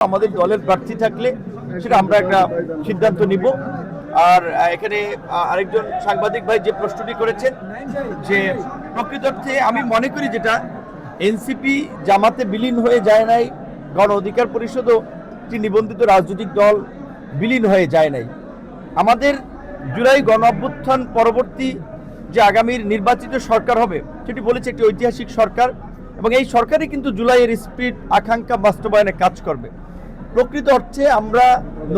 আমাদের দলের প্রার্থী থাকলে সেটা আমরা একটা সিদ্ধান্ত নিব। আর এখানে আরেকজন সাংবাদিক ভাই যে প্রশ্নটি করেছেন যে প্রকৃতার্থে আমি মনে করি যেটা এনসিপি জামাতে বিলীন হয়ে যায় নাই, গণ অধিকার পরিষদও একটি নিবন্ধিত রাজনৈতিক দল বিলীন হয়ে যায় নাই। আমাদের জুলাই গণ অভ্যুত্থান পরবর্তী যে আগামীর নির্বাচিত সরকার হবে সেটি বলেছে একটি ঐতিহাসিক সরকার, এবং এই সরকারই কিন্তু জুলাইয়ের স্পিরিট আকাঙ্ক্ষা বাস্তবায়নে কাজ করবে। প্রকৃত অর্থে আমরা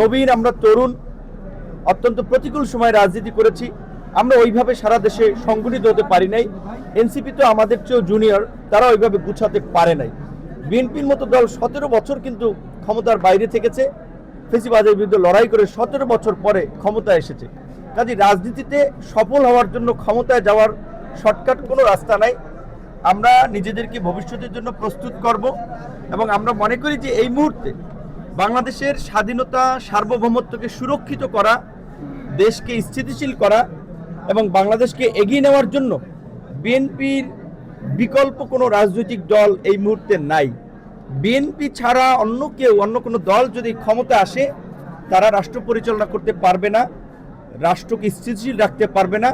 নবীন, আমরা তরুণ, অত্যন্ত প্রতিকূল সময়ে রাজনীতি করেছি। আমরা ওইভাবে সারা দেশে সংগঠিত হতে পারি নাই। এনসিপি তো আমাদের চেয়েও জুনিয়র, তারা ওইভাবে গুছাতে পারে নাই। বিএনপির মতো দল 17 বছর কিন্তু ক্ষমতার বাইরে থেকেছে, ফেসিবাদের বিরুদ্ধে লড়াই করে 17 বছর পরে ক্ষমতায় এসেছে। কাজে রাজনীতিতে সফল হওয়ার জন্য ক্ষমতায় যাওয়ার শর্টকাট কোনো রাস্তা নাই। আমরা নিজেদেরকে ভবিষ্যতের জন্য প্রস্তুত করব, এবং আমরা মনে করি যে এই মুহূর্তে বাংলাদেশের স্বাধীনতা, সার্বভৌমত্বকে সুরক্ষিত করা, দেশকে স্থিতিশীল করা এবং বাংলাদেশকে এগিয়ে নেওয়ার জন্য বিএনপির বিকল্প কোনো রাজনৈতিক দল এই মুহূর্তে নাই। বিএনপি ছাড়া অন্য কেউ, অন্য কোনো দল যদি ক্ষমতা আসে, তারা রাষ্ট্র পরিচালনা করতে পারবে না, রাষ্ট্রকে স্থিতিশীল রাখতে পারবে না,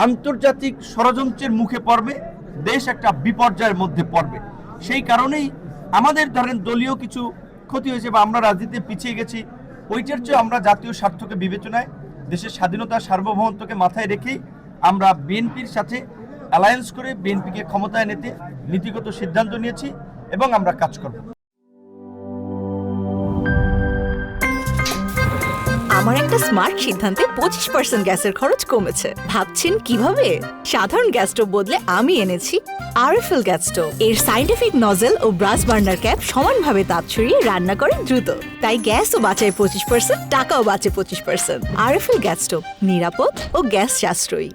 আন্তর্জাতিক ষড়যন্ত্রের মুখে পড়বে, দেশ একটা বিপর্যয়ের মধ্যে পড়বে। সেই কারণেই আমাদের ধরেন দলীয় কিছু ক্ষতি হয়েছে বা আমরা রাজনীতিতে পিছিয়ে গেছি, ওইটার চেয়ে আমরা জাতীয় স্বার্থকে বিবেচনায়, দেশের স্বাধীনতা, সার্বভৌমত্বকে মাথায় রেখেই আমরা বিএনপির সাথে অ্যালায়েন্স করে বিএনপিকে ক্ষমতায় নিতে নীতিগত সিদ্ধান্ত নিয়েছি এবং আমরা কাজ করব। আমার একটা স্মার্ট সিদ্ধান্তে 25% গ্যাসের খরচ কমেছে। ভাবছেন কিভাবে? সাধারণ গ্যাস স্টোভ বদলে আমি এনেছি আরএফএল গ্যাস স্টোভ। এর সাইন্টিফিক নজল ও ব্রাস বার্নার ক্যাপ সমানভাবে তাপ ছড়িয়ে রান্না করে দ্রুত, তাই গ্যাসও বাঁচায় 25%, টাকাও বাঁচে 25%। আরএফএল গ্যাস স্টোভ নিরাপদ ও গ্যাস সাশ্রয়ী।